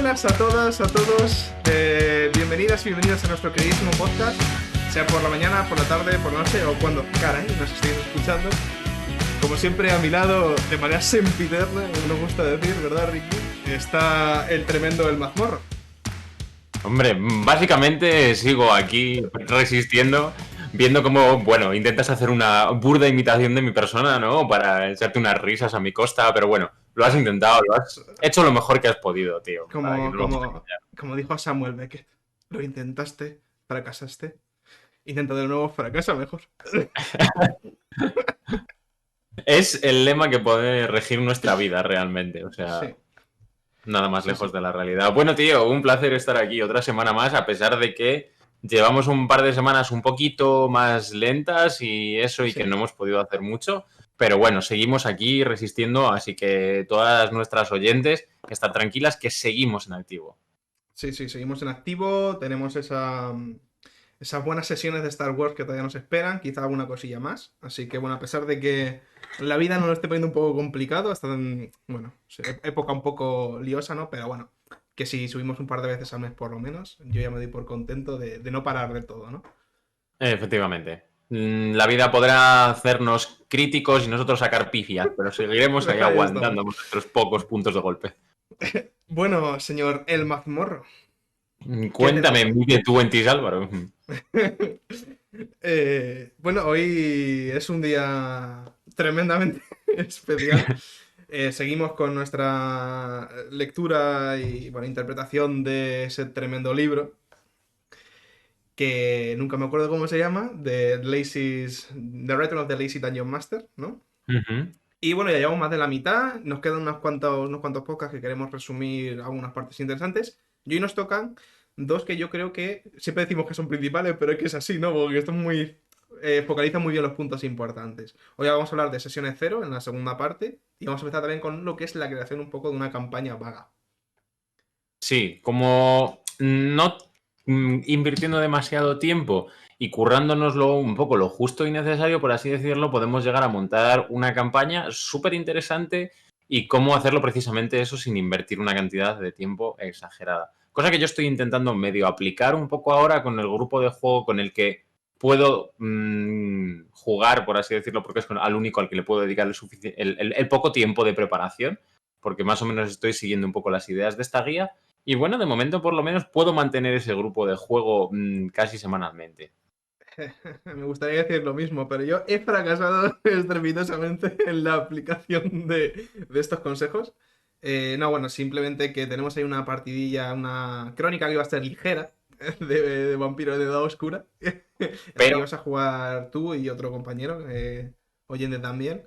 buenas a todas, a todos. Bienvenidas y bienvenidos a nuestro queridísimo podcast. Sea por la mañana, por la tarde, por la noche o cuando caray nos estéis escuchando. Como siempre, a mi lado, de manera sempiterna, como nos gusta decir, ¿verdad, Ricky? Está el tremendo El Mazmorro. Hombre, básicamente sigo aquí resistiendo, viendo cómo, bueno, intentas hacer una burda imitación de mi persona, ¿no? Para echarte unas risas a mi costa, pero bueno, lo has intentado, lo has hecho lo mejor que has podido, tío. Para que Como, no lo puedas como, como dijo Samuel Beckett, lo intentaste, fracasaste. Intenta de nuevo, fracasa mejor. Es el lema que puede regir nuestra vida realmente, o sea, Sí, nada más sí, lejos sí. de la realidad. Bueno, tío, un placer estar aquí otra semana más, a pesar de que llevamos un par de semanas un poquito más lentas y eso, y que Sí. no hemos podido hacer mucho. Pero bueno, seguimos aquí resistiendo, así que todas nuestras oyentes están tranquilas que seguimos en activo. Sí, sí, seguimos en activo, tenemos esas buenas sesiones de Star Wars que todavía nos esperan, quizá alguna cosilla más. Así que bueno, a pesar de que la vida nos lo esté poniendo un poco complicado, hasta en, bueno, sí, época un poco liosa, ¿no? Pero bueno, que si subimos un par de veces al mes por lo menos, yo ya me doy por contento de no parar del todo, ¿no? Efectivamente. La vida podrá hacernos críticos y nosotros sacar pifias, pero seguiremos ahí Ahí aguantando estamos. nuestros pocos puntos de golpe. Bueno, señor El Mazmorro, ¿qué Cuéntame, tenemos? mide tú en ti, Álvaro. Bueno, hoy es un día tremendamente especial. Seguimos con nuestra lectura y bueno, interpretación de ese tremendo libro que nunca me acuerdo cómo se llama, The Return of the Lazy Dungeon Master, ¿no? Ujú. Y bueno, ya llevamos más de la mitad, nos quedan unos cuantos podcasts que queremos resumir algunas partes interesantes. Y hoy nos tocan dos que yo creo que siempre decimos que son principales, pero es que es así, ¿no? Porque están focalizan muy bien los puntos importantes. Hoy vamos a hablar de sesiones cero en la segunda parte y vamos a empezar también con lo que es la creación un poco de una campaña vaga. Sí, como no invirtiendo demasiado tiempo y currándonoslo un poco lo justo y necesario, por así decirlo, podemos llegar a montar una campaña súper interesante y cómo hacerlo precisamente eso sin invertir una cantidad de tiempo exagerada. Cosa que yo estoy intentando medio aplicar un poco ahora con el grupo de juego con el que puedo jugar, por así decirlo, porque es al único al que le puedo dedicar el poco tiempo de preparación, porque más o menos estoy siguiendo un poco las ideas de esta guía. Y bueno, de momento por lo menos puedo mantener ese grupo de juego casi semanalmente. Me gustaría decir lo mismo, pero yo he fracasado estrepitosamente en la aplicación de estos consejos. No, bueno, simplemente que tenemos ahí una partidilla, una crónica que iba a ser ligera de vampiros de Edad Oscura, en la que Pero ibas a jugar tú y otro compañero, oyente también.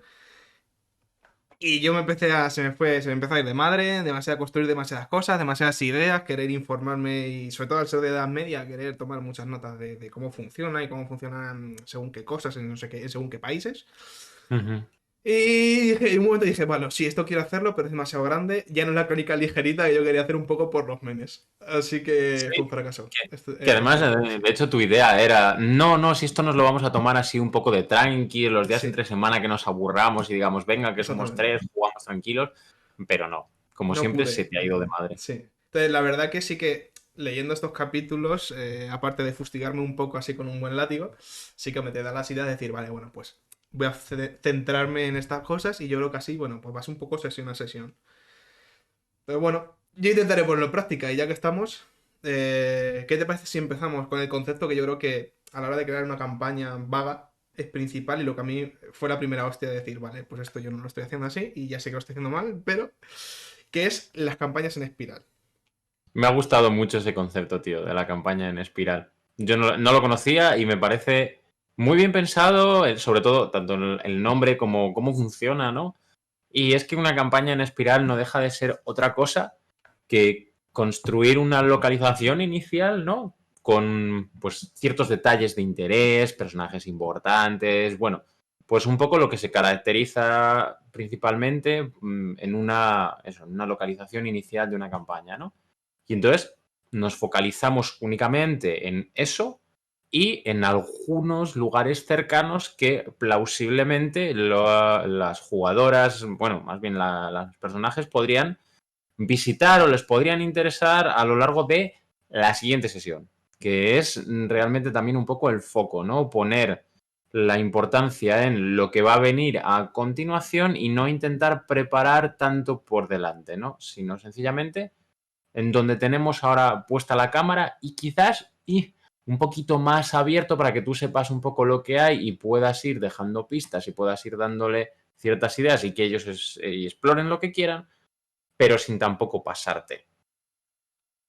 Y yo se me empezó a ir de madre, demasiado a construir demasiadas cosas, demasiadas ideas, querer informarme y sobre todo al ser de edad media, querer tomar muchas notas de cómo funciona y cómo funcionan según qué cosas en no sé qué, según qué países. ujú. Y en un momento dije, bueno, sí, esto quiero hacerlo, pero es demasiado grande. Ya no es la crónica ligerita que yo quería hacer un poco por los memes. Así que fue un Sí, fracaso. que además, Sí, de hecho, tu idea era, no, no, si esto nos lo vamos a tomar así un poco de tranqui, los días sí, entre semana que nos aburramos y digamos, venga, que somos exactamente. tres, jugamos tranquilos, pero no, como No siempre se pude, te ha no ido de pude. madre. Sí. Entonces, la verdad que sí que leyendo estos capítulos, aparte de fustigarme un poco así con un buen látigo, sí que me te da las ideas de decir, vale, bueno, pues voy a centrarme en estas cosas y yo creo que así, bueno, pues vas un poco sesión a sesión. Pero bueno, yo intentaré ponerlo en práctica y ya que estamos, ¿qué te parece si empezamos con el concepto que yo creo que a la hora de crear una campaña vaga es principal y lo que a mí fue la primera hostia de decir, vale, pues esto yo no lo estoy haciendo así y ya sé que lo estoy haciendo mal, pero que es las campañas en espiral. Me ha gustado mucho ese concepto, tío, de la campaña en espiral. Yo no lo conocía y me parece muy bien pensado, sobre todo tanto el nombre como cómo funciona, ¿no? Y es que una campaña en espiral no deja de ser otra cosa que construir una localización inicial, ¿no? Con pues ciertos detalles de interés, personajes importantes, bueno, pues un poco lo que se caracteriza principalmente en una localización inicial de una campaña, ¿no? Y entonces nos focalizamos únicamente en eso y en algunos lugares cercanos que plausiblemente las jugadoras, bueno, más bien los personajes podrían visitar o les podrían interesar a lo largo de la siguiente sesión, que es realmente también un poco el foco, ¿no? Poner la importancia en lo que va a venir a continuación y no intentar preparar tanto por delante, ¿no? Sino sencillamente en donde tenemos ahora puesta la cámara y quizás un poquito más abierto para que tú sepas un poco lo que hay y puedas ir dejando pistas y puedas ir dándole ciertas ideas y que ellos exploren lo que quieran, pero sin tampoco pasarte.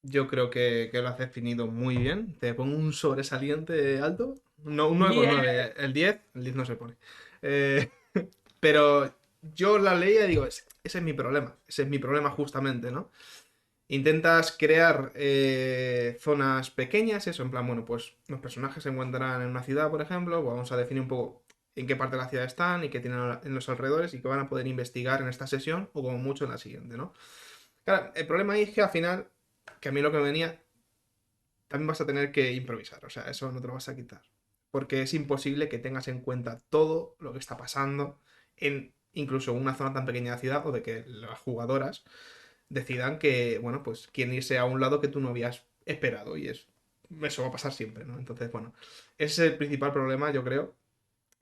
Yo creo que lo has definido muy bien. Te pongo un sobresaliente alto. No, un 9,9. El diez no se pone. Eh, pero yo la leía y digo, ese es mi problema. Ese es mi problema justamente, ¿no? Intentas crear zonas pequeñas, eso, en plan, bueno, pues los personajes se encuentran en una ciudad, por ejemplo, pues vamos a definir un poco en qué parte de la ciudad están y qué tienen en los alrededores y qué van a poder investigar en esta sesión o como mucho en la siguiente, ¿no? Claro, el problema ahí es que al final, que a mí lo que me venía, también vas a tener que improvisar, o sea, eso no te lo vas a quitar. Porque es imposible que tengas en cuenta todo lo que está pasando en incluso una zona tan pequeña de la ciudad o de que las jugadoras decidan que, bueno, pues quieren irse a un lado que tú no habías esperado y eso va a pasar siempre, ¿no? Entonces, bueno, ese es el principal problema, yo creo,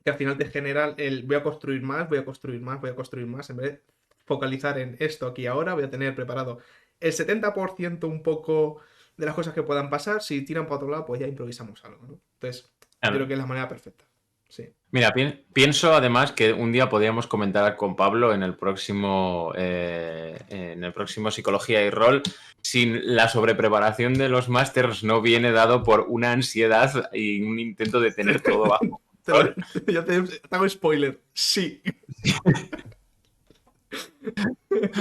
que al final te genera el voy a construir más, voy a construir más, voy a construir más, en vez de focalizar en esto aquí y ahora, voy a tener preparado el 70% un poco de las cosas que puedan pasar, si tiran para otro lado, pues ya improvisamos algo, ¿no? Entonces, yo creo Claro. que es la manera perfecta. Sí. Mira, pienso además que un día podríamos comentar con Pablo en el próximo Psicología y Rol, si la sobrepreparación de los másters no viene dado por una ansiedad y un intento de tener todo bajo Te lo- control. ya te hago spoiler. Sí.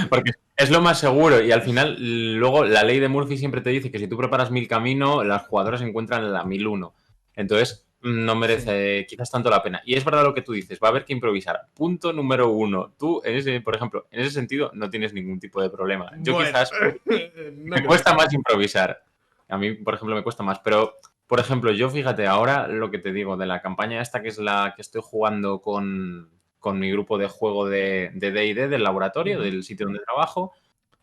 Porque es lo más seguro y al final luego la ley de Murphy siempre te dice que si tú preparas 1000 caminos, las jugadoras se encuentran en la 1001. Entonces no Sí. merece quizás tanto la pena. Y es verdad lo que tú dices, va a haber que improvisar. Punto número uno. Tú, por ejemplo, en ese sentido no tienes ningún tipo de problema. Yo Bueno, quizás no me creo que cuesta más tanto. improvisar. A mí, por ejemplo, me cuesta más. Pero, por ejemplo, yo fíjate, ahora lo que te digo de la campaña esta, que es la que estoy jugando con mi grupo de juego de D&D del laboratorio, Ujú. del sitio donde trabajo,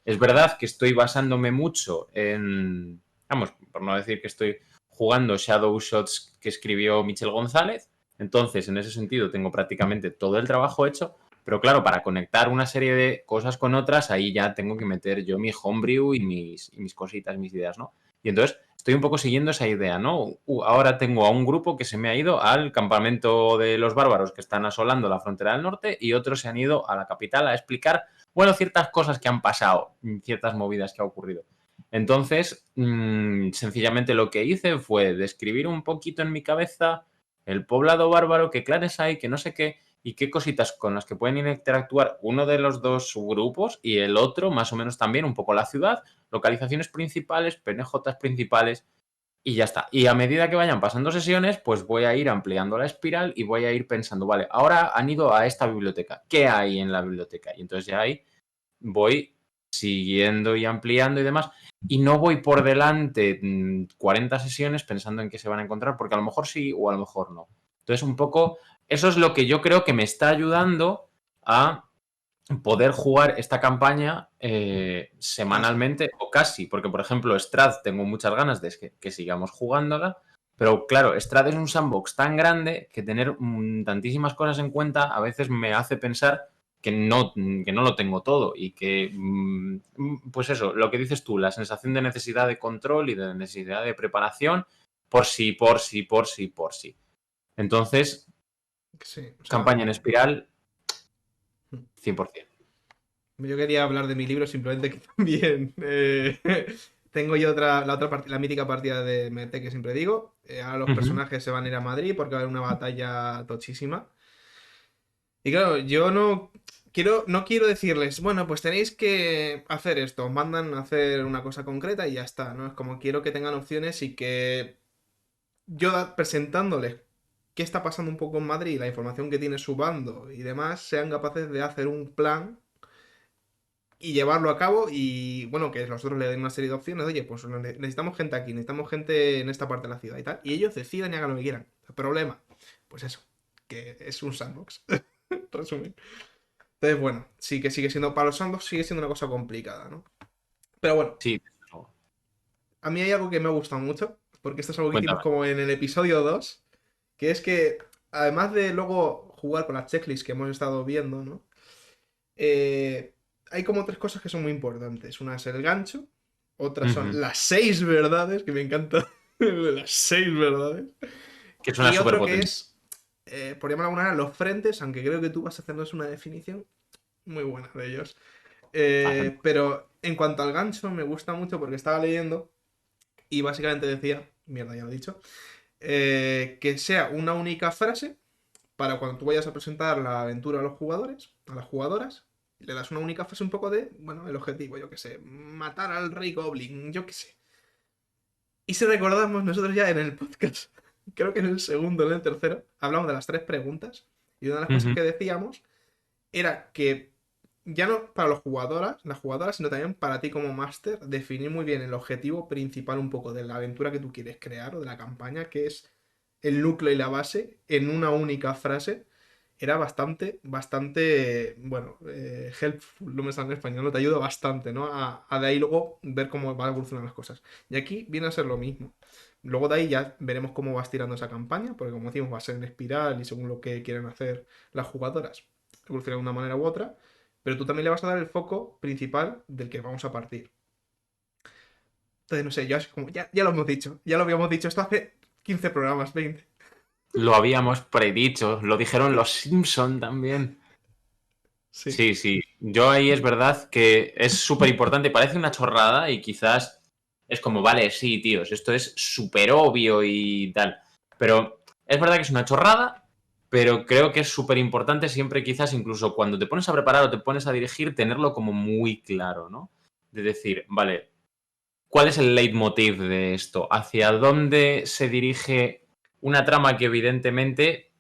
es verdad que estoy basándome mucho en, vamos, por no decir que estoy jugando Shadow Shots que escribió Michel González, entonces en ese sentido tengo prácticamente todo el trabajo hecho, pero claro, para conectar una serie de cosas con otras, ahí ya tengo que meter yo mi homebrew y mis cositas, mis ideas, ¿no? Y entonces estoy un poco siguiendo esa idea, ¿no? Ahora tengo a un grupo que se me ha ido al campamento de los bárbaros que están asolando la frontera del norte y otros se han ido a la capital a explicar, bueno, ciertas cosas que han pasado, ciertas movidas que ha ocurrido. Entonces, sencillamente lo que hice fue describir un poquito en mi cabeza el poblado bárbaro, qué clanes hay, que no sé qué, y qué cositas con las que pueden interactuar uno de los dos grupos y el otro, más o menos también, un poco la ciudad, localizaciones principales, PNJs principales, y ya está. Y a medida que vayan pasando sesiones, pues voy a ir ampliando la espiral y voy a ir pensando, vale, ahora han ido a esta biblioteca, ¿qué hay en la biblioteca? Y entonces ya ahí voy siguiendo y ampliando y demás. Y no voy por delante 40 sesiones pensando en qué se van a encontrar, porque a lo mejor sí o a lo mejor no. Entonces, un poco, eso es lo que yo creo que me está ayudando a poder jugar esta campaña Casi. semanalmente o casi, porque por ejemplo Strad tengo muchas ganas de que sigamos jugándola, pero claro, Strad es un sandbox tan grande que tener tantísimas cosas en cuenta a veces me hace pensar que no lo tengo todo y que, pues eso, lo que dices tú, la sensación de necesidad de control y de necesidad de preparación por si, por si, por si, por si. Entonces, Sí, o sea, campaña en espiral, 100%. yo quería hablar de mi libro, simplemente que también tengo yo la otra la mítica partida de MT que siempre digo. Ahora los Ujú. personajes se van a ir a Madrid porque va a haber una batalla tochísima. Y claro, yo no quiero decirles, bueno, pues tenéis que hacer esto, os mandan a hacer una cosa concreta y ya está, ¿no? Es como quiero que tengan opciones y que yo presentándoles qué está pasando un poco en Madrid, la información que tiene su bando y demás, sean capaces de hacer un plan y llevarlo a cabo y bueno, que nosotros le den una serie de opciones, oye, pues necesitamos gente aquí, necesitamos gente en esta parte de la ciudad y tal, y ellos decidan y hagan lo que quieran. El problema, pues eso, que es un sandbox. Resumen. Entonces, bueno, sí que sigue siendo, para los sandbox sigue siendo una cosa complicada, ¿no? Pero bueno, Sí, desde luego. a mí hay algo que me ha gustado mucho, porque esto es algo que hicimos Cuéntame. como en el episodio 2, que es que además de luego jugar con las checklists que hemos estado viendo, ¿no? Eh, hay como tres cosas que son muy importantes. Una es el gancho, otras Ujú. son las 6 verdades, que me encanta las 6 verdades. Que suena Y súper otro que potente. es, por llamarlo de alguna manera, los frentes, aunque creo que tú vas a hacernos una definición muy buena de ellos. Hacemos. Pero en cuanto al gancho, me gusta mucho porque estaba leyendo y básicamente decía, mierda, ya lo he dicho, que sea una única frase para cuando tú vayas a presentar la aventura a los jugadores, a las jugadoras, le das una única frase un poco de, bueno, el objetivo, yo qué sé, matar al rey Goblin, yo qué sé. Y si recordamos, nosotros ya en el podcast, creo que en el segundo, en el tercero, hablamos de las 3 preguntas y una de las cosas Ujú. que decíamos era que ya no para los jugadoras, las jugadoras, sino también para ti como máster, definir muy bien el objetivo principal un poco de la aventura que tú quieres crear o de la campaña, que es el núcleo y la base, en una única frase, era bastante, bueno, helpful, no me sale en español, no te ayuda bastante, ¿no? A de ahí luego ver cómo van a evolucionar las cosas. Y aquí viene a ser lo mismo. Luego de ahí ya veremos cómo vas tirando esa campaña, porque como decimos, va a ser en espiral y según lo que quieren hacer las jugadoras, evolucionar de una manera u otra, pero tú también le vas a dar el foco principal del que vamos a partir. Entonces, no sé, yo así como, ya lo hemos dicho, ya lo habíamos dicho, esto hace 15 programas, 20. Lo habíamos predicho, lo dijeron los Simpson también. Sí, Sí, sí. Yo ahí es verdad que es súper importante. Parece una chorrada y quizás es como, vale, sí, tíos, esto es súper obvio y tal. Pero es verdad que es una chorrada, pero creo que es súper importante siempre, quizás incluso cuando te pones a preparar o te pones a dirigir, tenerlo como muy claro, ¿no? De decir, vale, ¿cuál es el leitmotiv de esto? ¿Hacia dónde se dirige una trama que evidentemente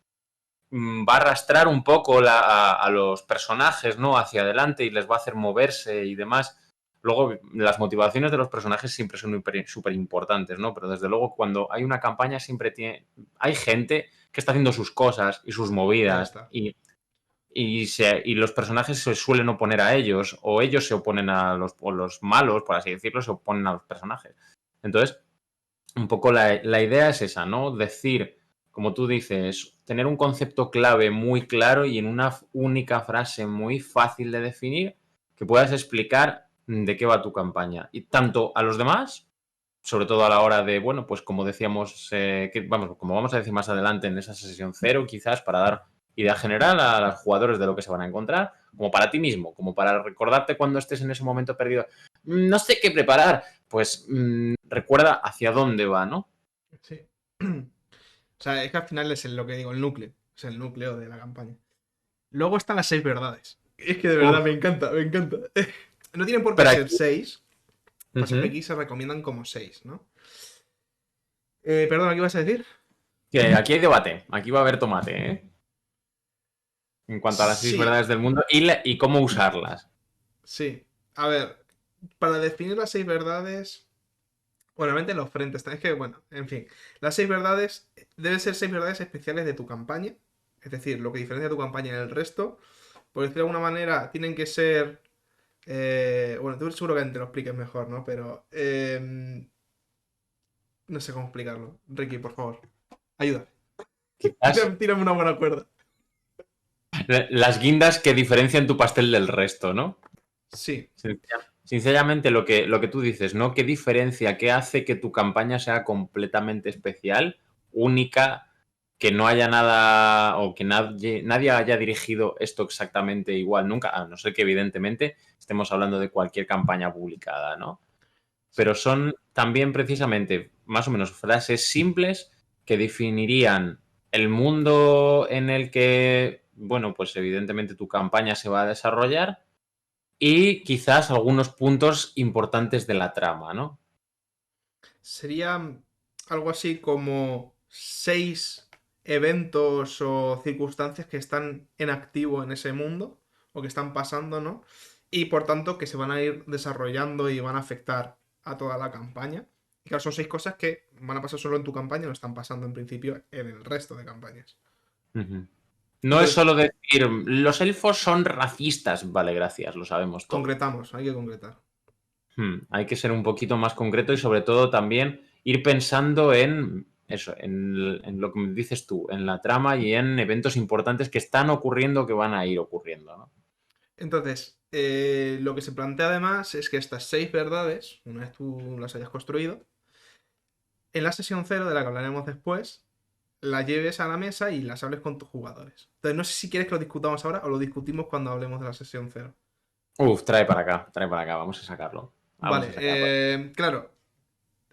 va a arrastrar un poco a los personajes, ¿no? Hacia adelante y les va a hacer moverse y demás? Luego, las motivaciones de los personajes siempre son súper importantes, ¿no? Pero desde luego, cuando hay una campaña, siempre hay gente que está haciendo sus cosas y sus ahí movidas está. y los personajes se suelen oponer a ellos o ellos se oponen o los malos, por así decirlo, se oponen a los personajes. Entonces, un poco la idea es esa, ¿no? Decir, como tú dices, tener un concepto clave muy claro y en una única frase muy fácil de definir que puedas explicar de qué va tu campaña. Y tanto a los demás, sobre todo a la hora de, bueno, pues como decíamos, vamos, como vamos a decir más adelante en esa sesión cero, quizás para dar idea general a los jugadores de lo que se van a encontrar, como para ti mismo, como para recordarte cuando estés en ese momento perdido. No sé qué preparar, pues recuerda hacia dónde va, ¿no? Sí. O sea, es que al final es lo que digo, el núcleo. Es el núcleo de la campaña. Luego están las 6 verdades. Es que de verdad Uf, me encanta, me encanta. No tienen por qué pero ser aquí, 6. Pasa que ujú, aquí se recomiendan como 6, ¿no? Perdón, ¿qué ibas a decir? que aquí hay debate, aquí va a haber tomate, ¿eh? En cuanto a las seis Sí, verdades del mundo y cómo usarlas. sí. A ver, para definir las 6 verdades, bueno, realmente los frentes. Es que, bueno, en fin. Las 6 verdades deben ser 6 verdades especiales de tu campaña. Es decir, lo que diferencia tu campaña del resto. Por decirlo de alguna manera, tienen que ser. Bueno, tú seguro que te lo expliques mejor, ¿no? Pero. No sé cómo explicarlo. Ricky, por favor. Ayuda. Quizás Tírame una buena cuerda. las guindas que diferencian tu pastel del resto, ¿no? Sí. Sinceramente, lo que tú dices, ¿no? ¿Qué diferencia, qué hace que tu campaña sea completamente especial, única, que no haya nada o que nadie haya dirigido esto exactamente igual nunca, a no ser que evidentemente estemos hablando de cualquier campaña publicada, ¿no? Sí. Pero son también precisamente más o menos frases simples que definirían el mundo en el que, bueno, pues evidentemente tu campaña se va a desarrollar y quizás algunos puntos importantes de la trama, ¿no? Sería algo así como 6 eventos o circunstancias que están en activo en ese mundo o que están pasando, ¿no? Y por tanto que se van a ir desarrollando y van a afectar a toda la campaña. Y claro, son 6 cosas que van a pasar solo en tu campaña, no están pasando en principio en el resto de campañas. Ujú. No es Entonces, solo decir, los elfos son racistas. Vale, gracias, lo sabemos todos. concretamos, hay que concretar. Hay que ser un poquito más concreto y sobre todo también ir pensando en eso, en lo que me dices tú, en la trama y en eventos importantes que están ocurriendo, que van a ir ocurriendo, ¿no? Entonces, lo que se plantea además es que estas 6 verdades, una vez tú las hayas construido, en la sesión cero, de la que hablaremos después, las lleves a la mesa y las hables con tus jugadores. Entonces, no sé si quieres que lo discutamos ahora o lo discutimos cuando hablemos de la sesión cero. Trae para acá, vamos a sacarlo. Vamos a Vale, sacarlo. claro,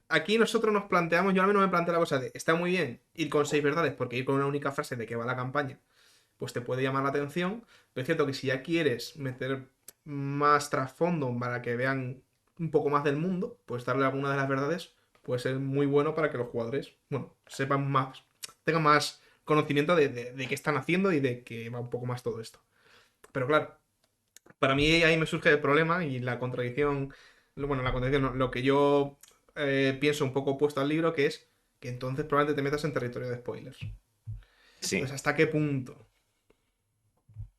aquí nosotros nos planteamos, yo al menos me planteo la cosa de, está muy bien ir con 6 verdades, porque ir con una única frase de que va la campaña, pues te puede llamar la atención, pero es cierto que si ya quieres meter más trasfondo para que vean un poco más del mundo, pues darle alguna de las verdades puede ser muy bueno para que los jugadores, bueno, sepan más, tengan más conocimiento de qué están haciendo y de que va un poco más todo esto. Pero claro, para mí ahí me surge el problema y la contradicción, bueno, la contradicción, no, lo que yo pienso un poco opuesto al libro, que es que entonces probablemente te metas en territorio de spoilers. Sí. Entonces, ¿hasta qué punto?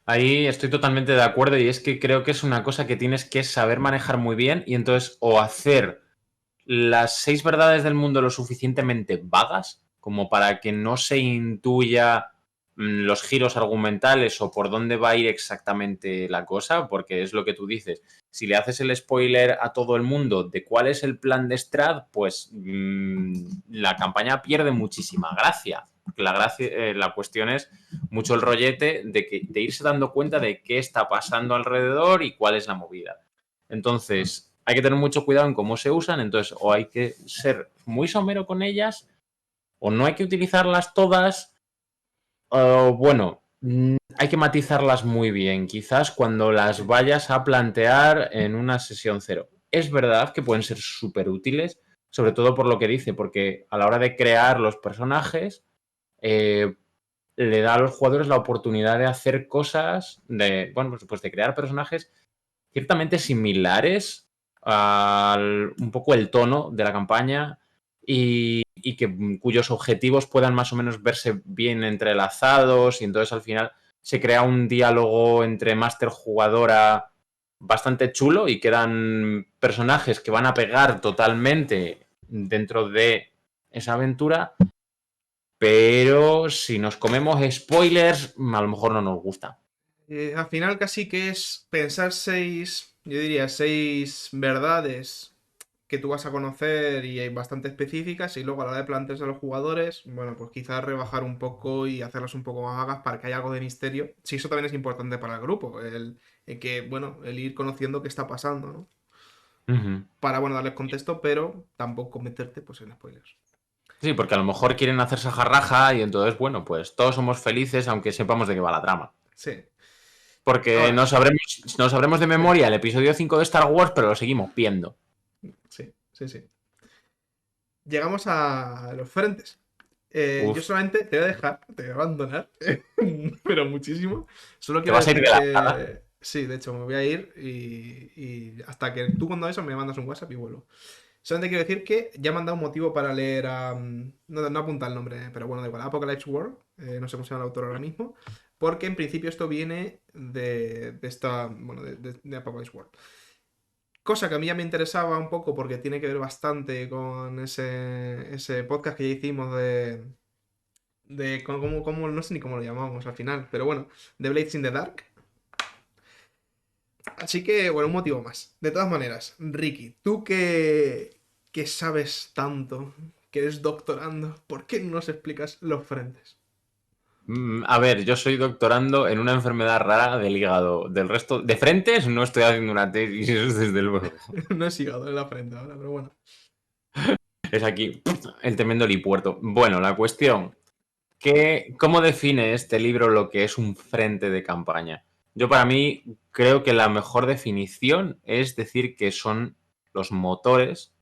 Ahí estoy totalmente de acuerdo y es que creo que es una cosa que tienes que saber manejar muy bien y entonces o hacer las 6 verdades del mundo lo suficientemente vagas como para que no se intuya los giros argumentales o por dónde va a ir exactamente la cosa, porque es lo que tú dices. Si le haces el spoiler a todo el mundo de cuál es el plan de Strad, pues la campaña pierde muchísima gracia. La cuestión es mucho el rollete de irse dando cuenta de qué está pasando alrededor y cuál es la movida. Entonces, hay que tener mucho cuidado en cómo se usan, entonces o hay que ser muy somero con ellas o no hay que utilizarlas todas, o bueno, hay que matizarlas muy bien, quizás cuando las Sí. vayas a plantear en una sesión cero. Es verdad que pueden ser súper útiles, sobre todo por lo que dice, porque a la hora de crear los personajes, eh, le da a los jugadores la oportunidad de hacer cosas, bueno, pues de crear personajes ciertamente similares al un poco el tono de la campaña y que cuyos objetivos puedan más o menos verse bien entrelazados y entonces al final se crea un diálogo entre máster jugadora bastante chulo y quedan personajes que van a pegar totalmente dentro de esa aventura, pero si nos comemos spoilers, a lo mejor no nos gusta. Al final casi que es pensar 6, yo diría 6 verdades que tú vas a conocer y hay bastante específicas y luego a la hora de plantearse a los jugadores, bueno, pues quizás rebajar un poco y hacerlas un poco más vagas para que haya algo de misterio. Sí, eso también es importante para el grupo, el que, bueno, el ir conociendo qué está pasando, ¿no? Uh -huh. Para, bueno, darles contexto, pero tampoco meterte pues en spoilers. Sí, porque a lo mejor quieren hacer sajarraja y entonces, bueno, pues todos somos felices aunque sepamos de qué va la trama. Sí. Porque Ahora, nos sabremos de sí, memoria el episodio 5 de Star Wars, pero lo seguimos viendo. sí, sí, sí. Llegamos a los frentes. Yo Uf, solamente te voy a dejar, te voy a abandonar, pero muchísimo. Solo te quiero vas a ir de decir la sala. que sí, de hecho, me voy a ir y hasta que tú cuando eso me mandas un WhatsApp y vuelvo. Solamente quiero decir que ya me han dado un motivo para leer a... no, no apunta el nombre, pero bueno, da igual. Apocalypse World, no sé cómo se llama el autor ahora mismo, porque en principio esto viene de esta... bueno, de Apocalypse World. Cosa que a mí ya me interesaba un poco porque tiene que ver bastante con ese podcast que ya hicimos de no sé ni cómo lo llamamos al final, pero bueno, de Blades in the Dark. Así que, bueno, un motivo más. De todas maneras, Ricky, tú que sabes tanto, que eres doctorando, ¿por qué no nos explicas los frentes? A ver, yo soy doctorando en una enfermedad rara del hígado. Del resto, de frentes no estoy haciendo una tesis, eso desde luego. No he sigado en la frente ahora, pero bueno. Es aquí el tremendo lipuerto. Bueno, la cuestión, ¿cómo define este libro lo que es un frente de campaña? Yo para mí creo que la mejor definición es decir que son los motores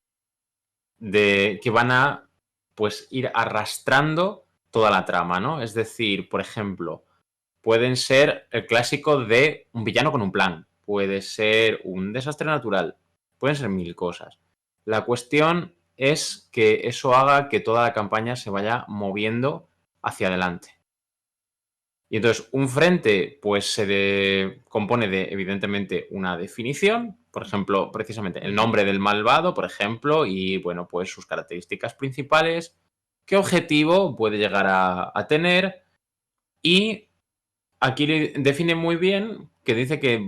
que van a pues ir arrastrando toda la trama, ¿no? Es decir, por ejemplo, pueden ser el clásico de un villano con un plan, puede ser un desastre natural, pueden ser mil cosas. La cuestión es que eso haga que toda la campaña se vaya moviendo hacia adelante. Y entonces un frente pues compone de evidentemente una definición, Por ejemplo, precisamente el nombre del malvado, por ejemplo, y bueno, pues sus características principales, qué objetivo puede llegar a tener y aquí define muy bien que dice que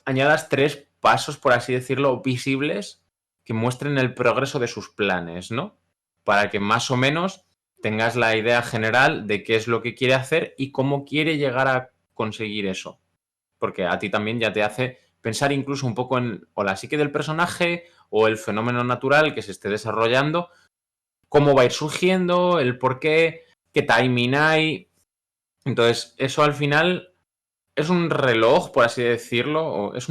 añadas 3 pasos, por así decirlo, visibles que muestren el progreso de sus planes, ¿no? Para que más o menos tengas la idea general de qué es lo que quiere hacer y cómo quiere llegar a conseguir eso. Porque a ti también ya te hace pensar incluso un poco en o la psique del personaje o el fenómeno natural que se esté desarrollando, cómo va a ir surgiendo, el por qué, qué timing hay. Entonces, eso al final es un reloj, por así decirlo, o es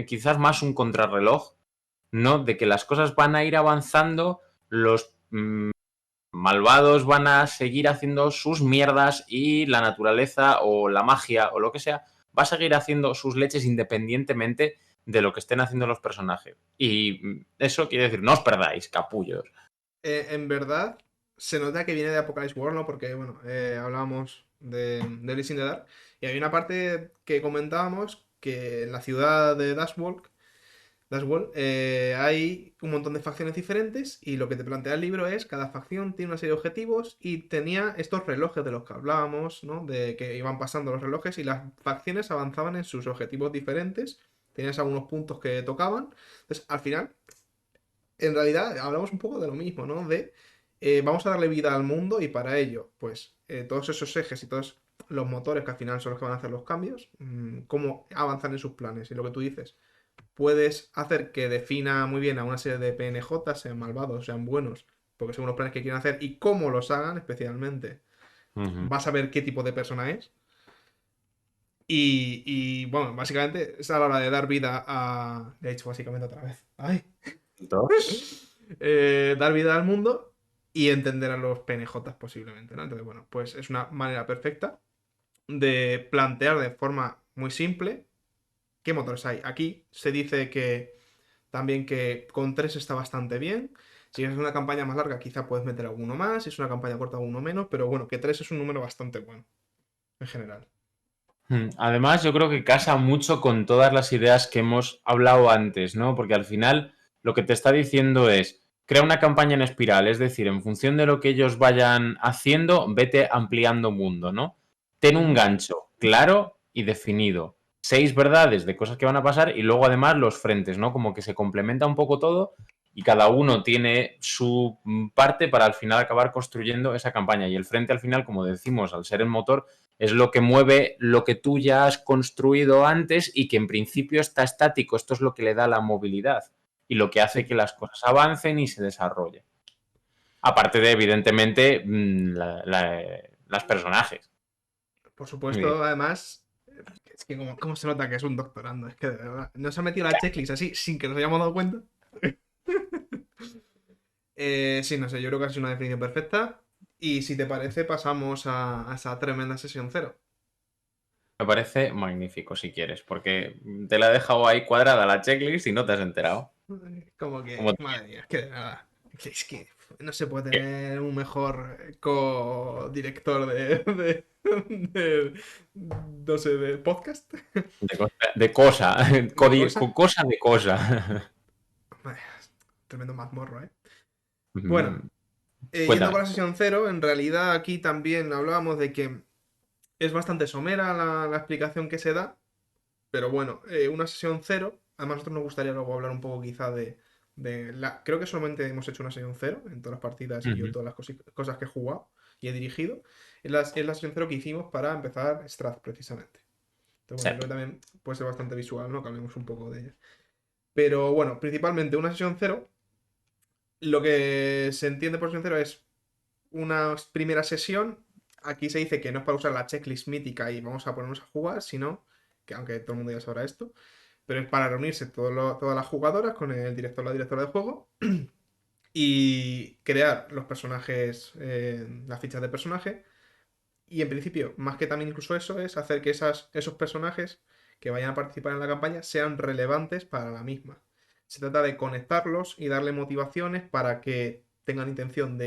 quizás más un contrarreloj, ¿no? De que las cosas van a ir avanzando, los malvados van a seguir haciendo sus mierdas y la naturaleza o la magia o lo que sea va a seguir haciendo sus leches independientemente de lo que estén haciendo los personajes. Y eso quiere decir, no os perdáis, capullos. En verdad, se nota que viene de Apocalypse World, ¿no? Porque, bueno, hablábamos de Alice in the Dark. Y hay una parte que comentábamos que en la ciudad de Dashwell, hay un montón de facciones diferentes y lo que te plantea el libro es cada facción tiene una serie de objetivos y tenía estos relojes de los que hablábamos, ¿no? De que iban pasando los relojes y las facciones avanzaban en sus objetivos diferentes. Tenías algunos puntos que tocaban. Entonces, al final, en realidad hablamos un poco de lo mismo, ¿no? De vamos a darle vida al mundo y para ello, pues todos esos ejes y todos los motores que al final son los que van a hacer los cambios, cómo avanzan en sus planes. Y lo que tú dices, puedes hacer que defina muy bien a una serie de PNJ, sean malvados, sean buenos, porque según los planes que quieren hacer y cómo los hagan especialmente, Ujú. vas a ver qué tipo de persona es. Bueno, básicamente es a la hora de dar vida a... Le he dicho básicamente otra vez. ¡Ay! Dos. Dar vida al mundo y entender a los PNJs posiblemente, ¿no? Entonces, bueno, pues es una manera perfecta de plantear de forma muy simple qué motores hay. Aquí se dice que también que con 3 está bastante bien. Si es una campaña más larga, quizá puedes meter alguno más. Si es una campaña corta, alguno menos. Pero bueno, que 3 es un número bastante bueno, en general. Además, yo creo que casa mucho con todas las ideas que hemos hablado antes, ¿no? Porque al final lo que te está diciendo es, crea una campaña en espiral, es decir, en función de lo que ellos vayan haciendo, vete ampliando mundo, ¿no? Ten un Ujú. gancho claro y definido. 6 verdades de cosas que van a pasar y luego además los frentes, ¿no? Como que se complementa un poco todo y cada uno tiene su parte para al final acabar construyendo esa campaña. Y el frente al final, como decimos, al ser el motor, es lo que mueve lo que tú ya has construido antes y que en principio está estático. Esto es lo que le da la movilidad y lo que hace Sí, que las cosas avancen y se desarrollen. Aparte de, evidentemente, las personajes. por supuesto, además, es que como se nota que es un doctorando. Es que de verdad, nos ha metido la checklist así sin que nos hayamos dado cuenta. Sí, no sé, yo creo que ha sido una definición perfecta. Y si te parece, pasamos a esa tremenda sesión cero. Me parece magnífico si quieres, porque te la he dejado ahí cuadrada la checklist y no te has enterado. Como Como que, madre mía, es que de verdad. Es que no se puede tener un mejor co-director no sé, de podcast. de cosa, De cosa. cosa de cosa. Vaya, tremendo mazmorro, ¿eh? Bueno, Mm, yendo con Cuéntame. la sesión cero, en realidad aquí también hablábamos de que es bastante somera la explicación que se da, pero bueno, una sesión cero, además a nosotros nos gustaría luego hablar un poco quizá de la... Creo que solamente hemos hecho una sesión cero en todas las partidas y yo Ujú. todas las cosas que he jugado y he dirigido. Es la sesión cero que hicimos para empezar Strath precisamente. Entonces Sí. bueno, yo creo que también puede ser bastante visual, ¿no? Que hablemos un poco de ella. Pero bueno, principalmente una sesión cero, lo que se entiende por sesión cero es una primera sesión. Aquí se dice que no es para usar la checklist mítica y vamos a ponernos a jugar, sino que aunque todo el mundo ya sabrá esto, pero es para reunirse todas las jugadoras con el director o la directora del juego y crear los personajes, las fichas de personaje. Y en principio, más que también incluso eso, es hacer que esos personajes que vayan a participar en la campaña sean relevantes para la misma. Se trata de conectarlos y darle motivaciones para que tengan intención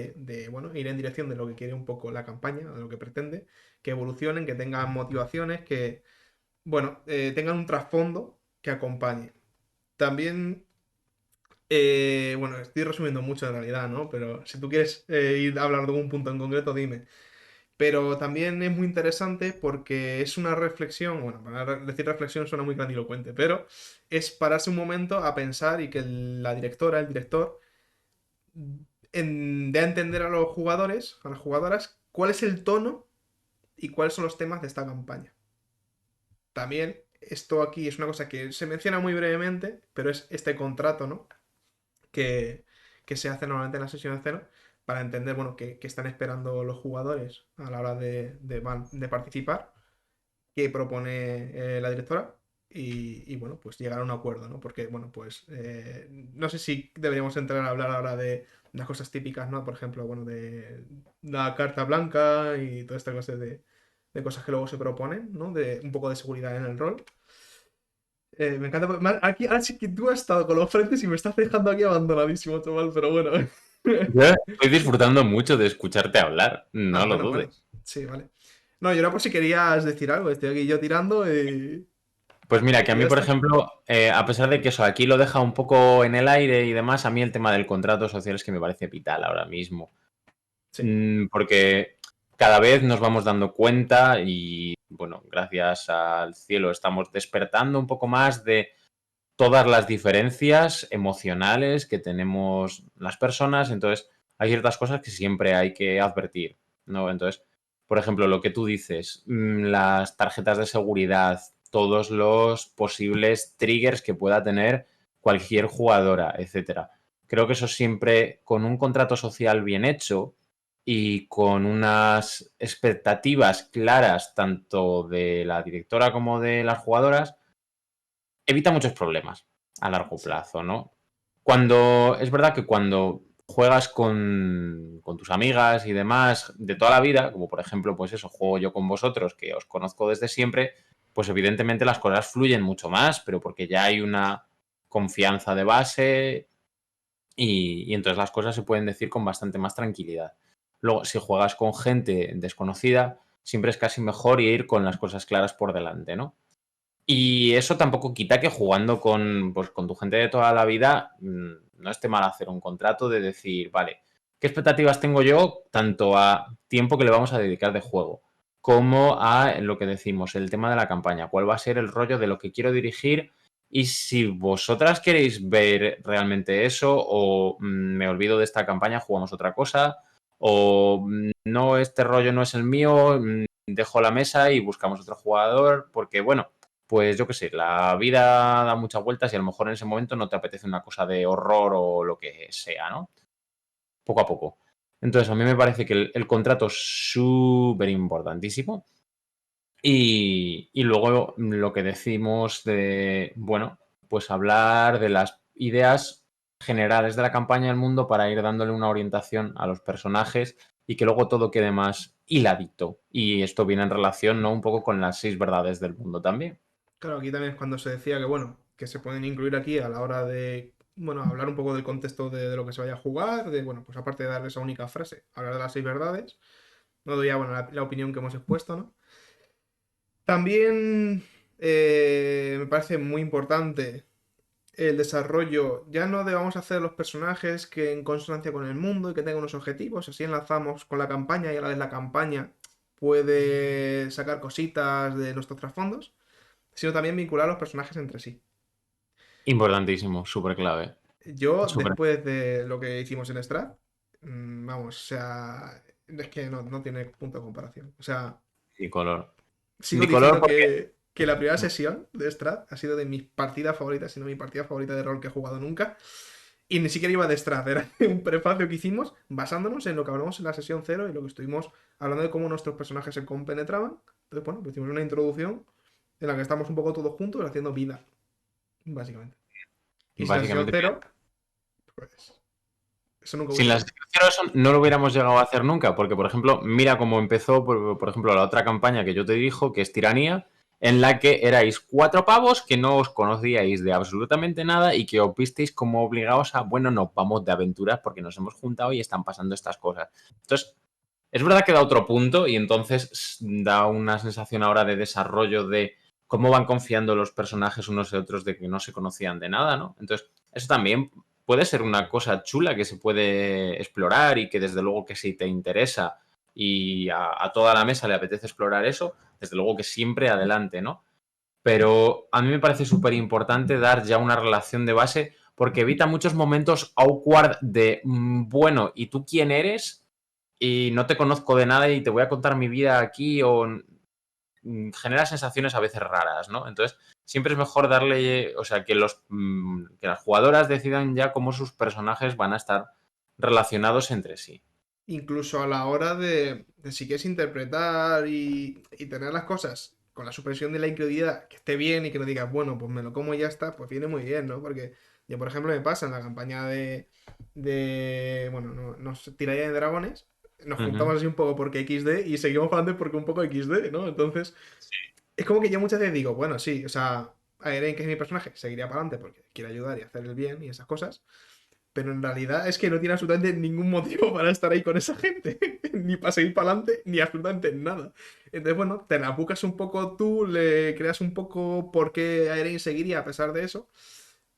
bueno, ir en dirección de lo que quiere un poco la campaña, de lo que pretende, que evolucionen, que tengan motivaciones, que, bueno, tengan un trasfondo que acompañe. también, bueno, estoy resumiendo mucho en realidad, ¿no? Pero si tú quieres ir a hablar de un punto en concreto, dime. Pero también es muy interesante porque es una reflexión, bueno, para decir reflexión suena muy grandilocuente, pero es pararse un momento a pensar y que la directora, el director, dé a entender a los jugadores, a las jugadoras, cuál es el tono y cuáles son los temas de esta campaña. También, esto aquí es una cosa que se menciona muy brevemente, pero es este contrato, ¿no? Que, que se hace normalmente en la sesión de cero para entender, bueno, qué están esperando los jugadores a la hora de participar, qué propone la directora y, bueno, pues llegar a un acuerdo, ¿no? Porque, bueno, pues no sé si deberíamos entrar a hablar ahora de las cosas típicas, ¿no? Por ejemplo, bueno, de la carta blanca y toda esta cosa de cosas que luego se proponen, ¿no? De un poco de seguridad en el rol. Me encanta. Aquí, ahora sí que tú has estado con los frentes y me estás dejando aquí abandonadísimo, chaval, pero bueno. Yo estoy disfrutando mucho de escucharte hablar, Ah, no lo bueno, bueno. dudes. Sí, vale. No, yo era por si querías decir algo. Estoy aquí yo tirando Pues mira, que a y mí, ya por está. ejemplo, a pesar de que eso aquí lo deja un poco en el aire y demás, a mí el tema del contrato social es que me parece vital ahora mismo. Sí, Porque cada vez nos vamos dando cuenta y, bueno, gracias al cielo estamos despertando un poco más de todas las diferencias emocionales que tenemos las personas. Entonces, hay ciertas cosas que siempre hay que advertir, ¿no? Entonces, por ejemplo, lo que tú dices, las tarjetas de seguridad, todos los posibles triggers que pueda tener cualquier jugadora, etcétera. Creo que eso siempre, con un contrato social bien hecho y con unas expectativas claras tanto de la directora como de las jugadoras, evita muchos problemas a largo sí. plazo, ¿no? Cuando, es verdad que cuando juegas con tus amigas y demás de toda la vida, como por ejemplo, pues eso, juego yo con vosotros, que os conozco desde siempre, pues evidentemente las cosas fluyen mucho más, pero porque ya hay una confianza de base y entonces las cosas se pueden decir con bastante más tranquilidad. Luego, si juegas con gente desconocida, siempre es casi mejor ir con las cosas claras por delante, ¿no? Y eso tampoco quita que jugando con, pues, con tu gente de toda la vida no esté mal hacer un contrato de decir, vale, ¿qué expectativas tengo yo tanto a tiempo que le vamos a dedicar de juego como a lo que decimos, el tema de la campaña? ¿Cuál va a ser el rollo de lo que quiero dirigir? Y si vosotras queréis ver realmente eso o me olvido de esta campaña, jugamos otra cosa o no, este rollo no es el mío, dejo la mesa y buscamos otro jugador porque, bueno, pues yo qué sé, la vida da muchas vueltas y a lo mejor en ese momento no te apetece una cosa de horror o lo que sea, ¿no? Poco a poco. Entonces, a mí me parece que el contrato es súper importantísimo. Y luego lo que decimos de, bueno, pues hablar de las ideas generales de la campaña del mundo para ir dándole una orientación a los personajes y que luego todo quede más hiladito. Y esto viene en relación, ¿no? Un poco con las 6 verdades del mundo también. Claro, aquí también es cuando se decía que, bueno, que se pueden incluir aquí a la hora de, bueno, hablar un poco del contexto de lo que se vaya a jugar, de, bueno, pues aparte de dar esa única frase, hablar de las 6 verdades. No doy ya, bueno, la opinión que hemos expuesto, ¿no? También me parece muy importante el desarrollo, ya no de vamos a hacer los personajes que en consonancia con el mundo y que tengan unos objetivos, así enlazamos con la campaña y a la vez la campaña puede sacar cositas de nuestros trasfondos, sino también vincular a los personajes entre sí. Importantísimo, súper clave. Yo, Súper después de lo que hicimos en Strat, vamos, o sea, es que no tiene punto de comparación. O sea, bicolor. sigo Bicolor diciendo porque que la primera sesión de Strat ha sido de mis partidas favoritas, si no mi partida favorita de rol que he jugado nunca. Y ni siquiera iba de Strat, era un prefacio que hicimos basándonos en lo que hablamos en la sesión cero y lo que estuvimos hablando de cómo nuestros personajes se compenetraban. Entonces, bueno, pues hicimos una introducción en la que estamos un poco todos juntos haciendo vida, básicamente. Y sin la sesión básicamente cero, pues eso nunca sin hubiese las sido. cero eso no lo hubiéramos llegado a hacer nunca, porque por ejemplo, mira cómo empezó, por ejemplo, la otra campaña que yo te dirijo, que es Tiranía, en la que erais 4 pavos que no os conocíais de absolutamente nada y que os visteis como obligados a, bueno, nos vamos de aventuras porque nos hemos juntado y están pasando estas cosas. Entonces, es verdad que da otro punto y entonces da una sensación ahora de desarrollo de cómo van confiando los personajes unos en otros de que no se conocían de nada, ¿no? Entonces, eso también puede ser una cosa chula que se puede explorar y que desde luego que si te interesa y a toda la mesa le apetece explorar eso, desde luego que siempre adelante, ¿no? Pero a mí me parece súper importante dar ya una relación de base porque evita muchos momentos awkward de, bueno, ¿y tú quién eres? Y no te conozco de nada y te voy a contar mi vida aquí o genera sensaciones a veces raras, ¿no? Entonces, siempre es mejor darle, o sea, que las jugadoras decidan ya cómo sus personajes van a estar relacionados entre sí. Incluso a la hora de si quieres interpretar y tener las cosas con la suspensión de la incredulidad, que esté bien y que no digas, bueno, pues me lo como y ya está, pues viene muy bien, ¿no? Porque yo, por ejemplo, me pasa en la campaña bueno, no, nos tiraría de dragones, nos Ujú. juntamos así un poco porque XD y seguimos jugando porque un poco XD, ¿no? Entonces, es como que yo muchas veces digo, bueno, sí, o sea, Eren, que es mi personaje, seguiría para adelante porque quiere ayudar y hacer el bien y esas cosas. Pero en realidad es que no tiene absolutamente ningún motivo para estar ahí con esa gente. Ni para seguir para adelante, ni absolutamente nada. Entonces, bueno, te la buscas un poco tú, le creas un poco por qué Eren seguiría a pesar de eso.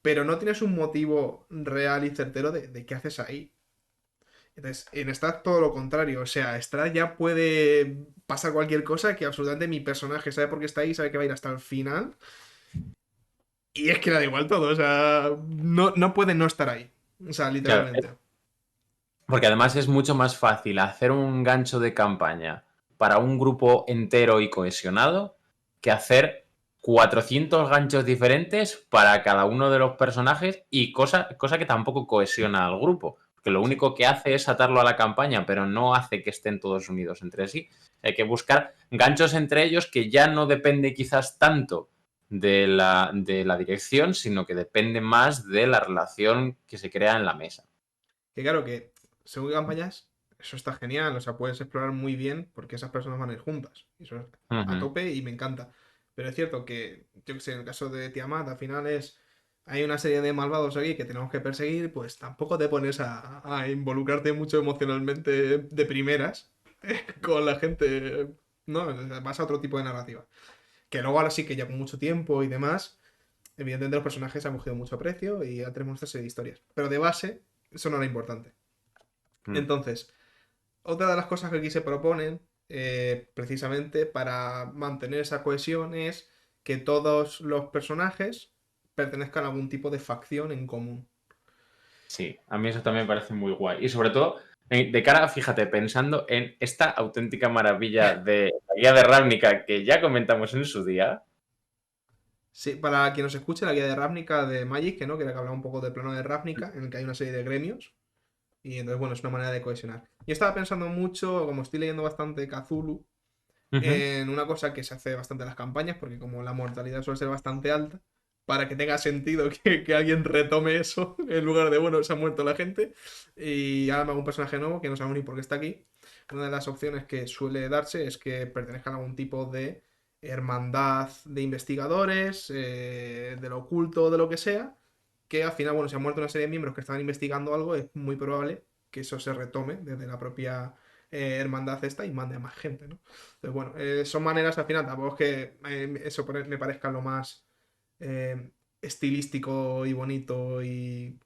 Pero no tienes un motivo real y certero de qué haces ahí. Entonces, en Strat todo lo contrario. O sea, Strat ya puede pasar cualquier cosa que absolutamente mi personaje sabe por qué está ahí, sabe que va a ir hasta el final. Y es que le da igual todo. O sea, no puede no estar ahí. O sea, Claro, literalmente. porque además es mucho más fácil hacer un gancho de campaña para un grupo entero y cohesionado que hacer 400 ganchos diferentes para cada uno de los personajes y cosa que tampoco cohesiona al grupo. Que lo Sí. único que hace es atarlo a la campaña, pero no hace que estén todos unidos entre sí. Hay que buscar ganchos entre ellos que ya no depende quizás tanto de la dirección, sino que depende más de la relación que se crea en la mesa. Que claro que, según qué campañas, eso está genial. O sea, puedes explorar muy bien porque esas personas van a ir juntas. Y eso es a Ujú. tope y me encanta. Pero es cierto que, yo que sé, en el caso de Tiamat, al final es. Hay una serie de malvados aquí que tenemos que perseguir, pues tampoco te pones a involucrarte mucho emocionalmente de primeras con la gente. No, vas a otro tipo de narrativa. Que luego ahora sí que ya con mucho tiempo y demás, evidentemente los personajes han cogido mucho precio y ya tenemos esta serie de historias. Pero de base, eso no era importante. Mm. Entonces, otra de las cosas que aquí se proponen, precisamente para mantener esa cohesión, es que todos los personajes pertenezcan a algún tipo de facción en común. Sí, a mí eso también me parece muy guay. Y sobre todo, de cara, fíjate, pensando en esta auténtica maravilla de la guía de Ravnica que ya comentamos en su día. Sí, para quien nos escuche, la guía de Ravnica de Magic, que no, que era que hablaba un poco del plano de Ravnica, en el que hay una serie de gremios, y entonces, bueno, es una manera de cohesionar. Y estaba pensando mucho, como estoy leyendo bastante Cthulhu, Ujú. en una cosa que se hace bastante en las campañas, porque como la mortalidad suele ser bastante alta, para que tenga sentido que alguien retome eso, en lugar de, bueno, se ha muerto la gente, y ahora me hago un personaje nuevo que no sabemos ni por qué está aquí. Una de las opciones que suele darse es que pertenezcan a algún tipo de hermandad de investigadores, de lo oculto, de lo que sea, que al final, bueno, si ha muerto una serie de miembros que estaban investigando algo, es muy probable que eso se retome desde la propia hermandad esta y mande a más gente, ¿no? Entonces, bueno, son maneras al final, tampoco es que eso me parezca lo más estilístico y bonito y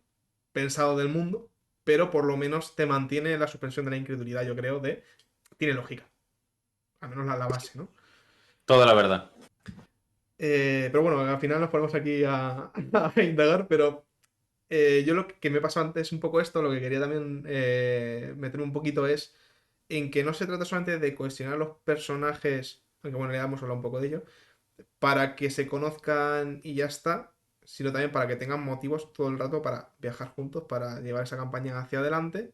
pensado del mundo, pero por lo menos te mantiene la suspensión de la incredulidad, yo creo, de... Tiene lógica, al menos la base, ¿no? Toda la verdad. Pero bueno, al final nos ponemos aquí a indagar, pero yo lo que me pasó antes un poco esto, lo que quería también meter un poquito es en que no se trata solamente de cuestionar los personajes, aunque bueno, ya hemos hablado un poco de ello, para que se conozcan y ya está, sino también para que tengan motivos todo el rato para viajar juntos, para llevar esa campaña hacia adelante.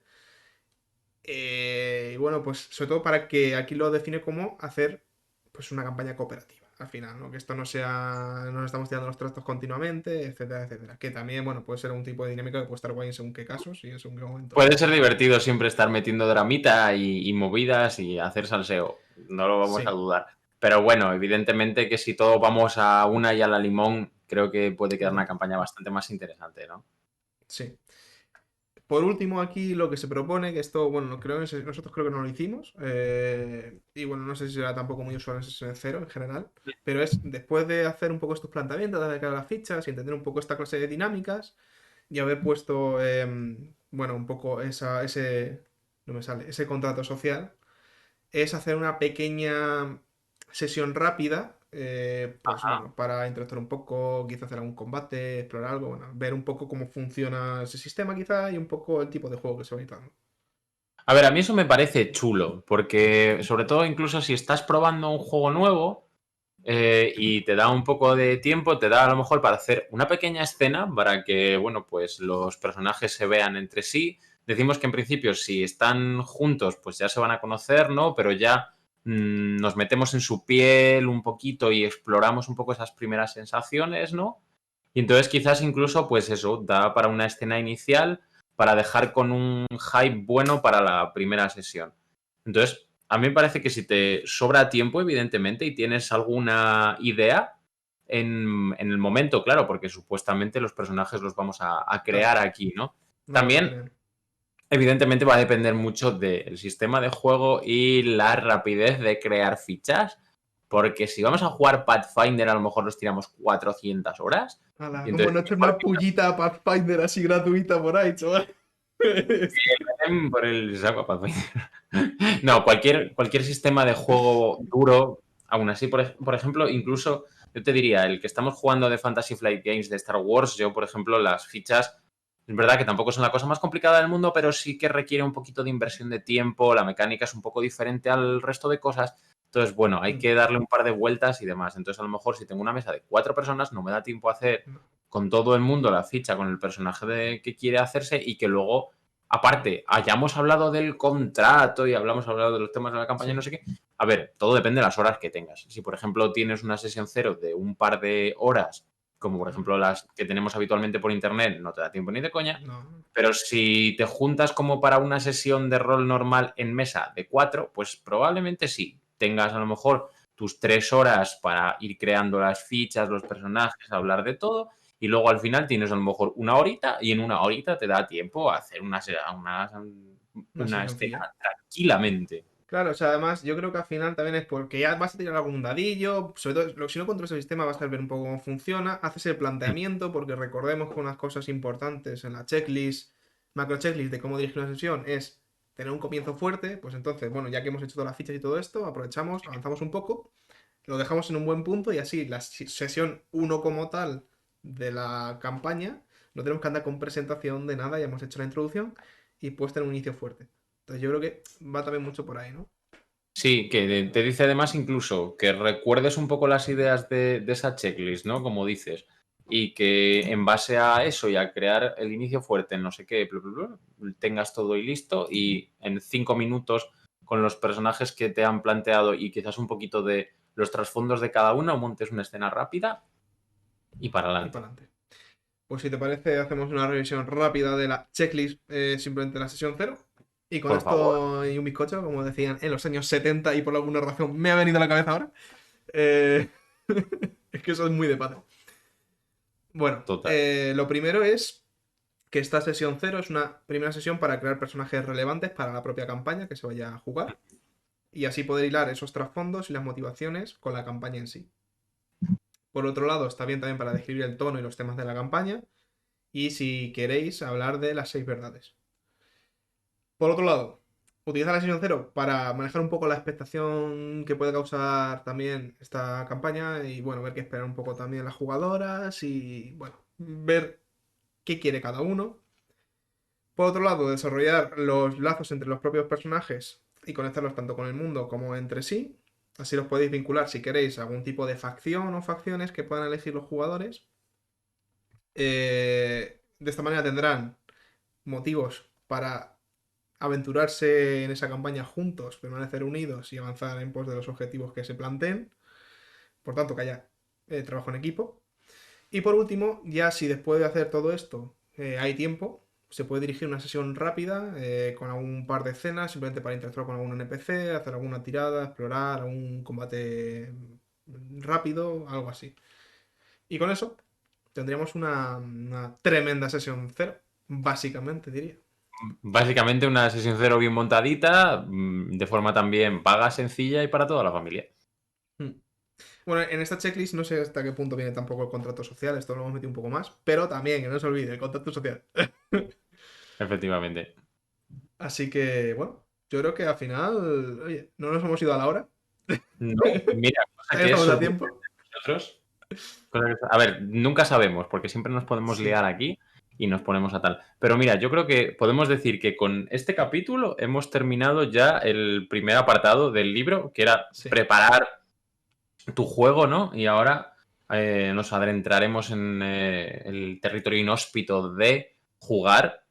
Y bueno, pues sobre todo para que aquí lo define como hacer pues una campaña cooperativa al final, ¿no? Que esto no sea, no nos estamos tirando los trastos continuamente, etcétera, etcétera. Que también, bueno, puede ser un tipo de dinámica que puede estar guay en según qué casos y en según qué momentos. Puede ser divertido siempre estar metiendo dramita y movidas y hacer salseo. No lo vamos a Sí, dudar. Pero bueno, evidentemente que si todos vamos a una y a la limón, creo que puede quedar una exacto. campaña bastante más interesante, ¿no? Sí. Por último, aquí lo que se propone, que esto, bueno, nosotros creo que no lo hicimos, y bueno, no sé si será tampoco muy usual en sesión cero en general, pero es después de hacer un poco estos planteamientos, de cara a las fichas y entender un poco esta clase de dinámicas, y haber puesto, bueno, un poco no me sale, ese contrato social, es hacer una pequeña sesión rápida, pues Ajá. bueno, para interactuar un poco, quizá hacer algún combate, explorar algo, bueno, ver un poco cómo funciona ese sistema quizá y un poco el tipo de juego que se va a ir dando. A ver, a mí eso me parece chulo, porque sobre todo incluso si estás probando un juego nuevo y te da un poco de tiempo, te da a lo mejor para hacer una pequeña escena para que, bueno, pues los personajes se vean entre sí. Decimos que en principio si están juntos, pues ya se van a conocer, ¿no? Pero ya nos metemos en su piel un poquito y exploramos un poco esas primeras sensaciones, ¿no? Y entonces quizás incluso, pues eso, da para una escena inicial para dejar con un hype bueno para la primera sesión. Entonces, a mí me parece que si te sobra tiempo, evidentemente, y tienes alguna idea en el momento, claro, porque supuestamente los personajes los vamos a Claro, crear aquí, ¿no? no los También, crean. evidentemente, va a depender mucho del sistema de juego y la rapidez de crear fichas, porque si vamos a jugar Pathfinder, a lo mejor nos tiramos 400 horas. Ala, Y como entonces, no he hecho una pullita a Pathfinder así gratuita por ahí, chaval. por el saco Pathfinder. No, cualquier sistema de juego duro, aún así, por ejemplo, incluso yo te diría, el que estamos jugando de Fantasy Flight Games de Star Wars, yo, por ejemplo, las fichas, es verdad que tampoco son la cosa más complicada del mundo, pero sí que requiere un poquito de inversión de tiempo, la mecánica es un poco diferente al resto de cosas. Entonces, bueno, hay que darle un par de vueltas y demás. Entonces, a lo mejor si tengo una mesa de 4 personas, no me da tiempo a hacer No, con todo el mundo la ficha con el personaje que quiere hacerse y que luego aparte, hayamos hablado del contrato y hablado de los temas de la campaña y no sí, sé qué. A ver, todo depende de las horas que tengas. Si, por ejemplo, tienes una sesión cero de un par de horas, como por ejemplo las que tenemos habitualmente por internet, no te da tiempo ni de coña. no. Pero si te juntas como para una sesión de rol normal en mesa de 4, pues probablemente sí. Tengas a lo mejor tus 3 horas para ir creando las fichas, los personajes, hablar de todo y luego al final tienes a lo mejor una horita y en una horita te da tiempo a hacer Una una sesioncilla. escena tranquilamente. Claro, o sea, además yo creo que al final también es porque ya vas a tirar algún dadillo, sobre todo si no controlas el sistema vas a ver un poco cómo funciona, haces el planteamiento, porque recordemos que unas cosas importantes en la checklist, macro checklist de cómo dirigir una sesión es tener un comienzo fuerte, pues entonces, bueno, ya que hemos hecho todas las fichas y todo esto, aprovechamos, avanzamos un poco, lo dejamos en un buen punto y así la sesión uno como tal de la campaña, no tenemos que andar con presentación de nada, ya hemos hecho la introducción y puedes tener un inicio fuerte. Entonces yo creo que va también mucho por ahí, ¿no? Sí, que te dice además incluso que recuerdes un poco las ideas de esa checklist, ¿no? Como dices. Y que en base a eso y a crear el inicio fuerte, no sé qué, tengas todo y listo y en 5 minutos con los personajes que te han planteado y quizás un poquito de los trasfondos de cada uno, montes una escena rápida y para Y para adelante. adelante. Pues si te parece, hacemos una revisión rápida de la checklist, simplemente la sesión cero. Y con Por favor. esto y un bizcocho, como decían en los años 70 y por alguna razón me ha venido a la cabeza ahora. eh, es que eso es muy de pata. Bueno, Total. lo primero es que esta sesión cero es una primera sesión para crear personajes relevantes para la propia campaña que se vaya a jugar. Y así poder hilar esos trasfondos y las motivaciones con la campaña en sí. Por otro lado, está bien también para describir el tono y los temas de la campaña. Y si queréis hablar de las 6 verdades. Por otro lado, utilizar la sesión cero para manejar un poco la expectación que puede causar también esta campaña y bueno, ver qué esperan un poco también las jugadoras y bueno, ver qué quiere cada uno. Por otro lado, desarrollar los lazos entre los propios personajes y conectarlos tanto con el mundo como entre sí. Así los podéis vincular si queréis a algún tipo de facción o facciones que puedan elegir los jugadores. De esta manera tendrán motivos para aventurarse en esa campaña juntos, permanecer unidos y avanzar en pos de los objetivos que se planteen. Por tanto, que haya trabajo en equipo. Y por último, ya si después de hacer todo esto hay tiempo, se puede dirigir una sesión rápida con algún par de escenas, simplemente para interactuar con algún NPC, hacer alguna tirada, explorar, algún combate rápido, algo así. Y con eso tendríamos una tremenda sesión cero, básicamente diría. Básicamente una sesión cero bien montadita, de forma también paga, sencilla y para toda la familia. Mm. Bueno, en esta checklist no sé hasta qué punto viene tampoco el contrato social, esto lo hemos metido un poco más, pero también, que no se olvide, el contrato social. Efectivamente. Así que, bueno, yo creo que al final, oye, no nos hemos ido a la hora. No, mira, cosa Todavía que es estamos a sorprendente tiempo. para nosotros. A ver, nunca sabemos, porque siempre nos podemos Sí, liar aquí y nos ponemos a tal. Pero mira, yo creo que podemos decir que con este capítulo hemos terminado ya el primer apartado del libro, que era sí. preparar tu juego, ¿no? Y ahora nos adentraremos en el territorio inhóspito de jugar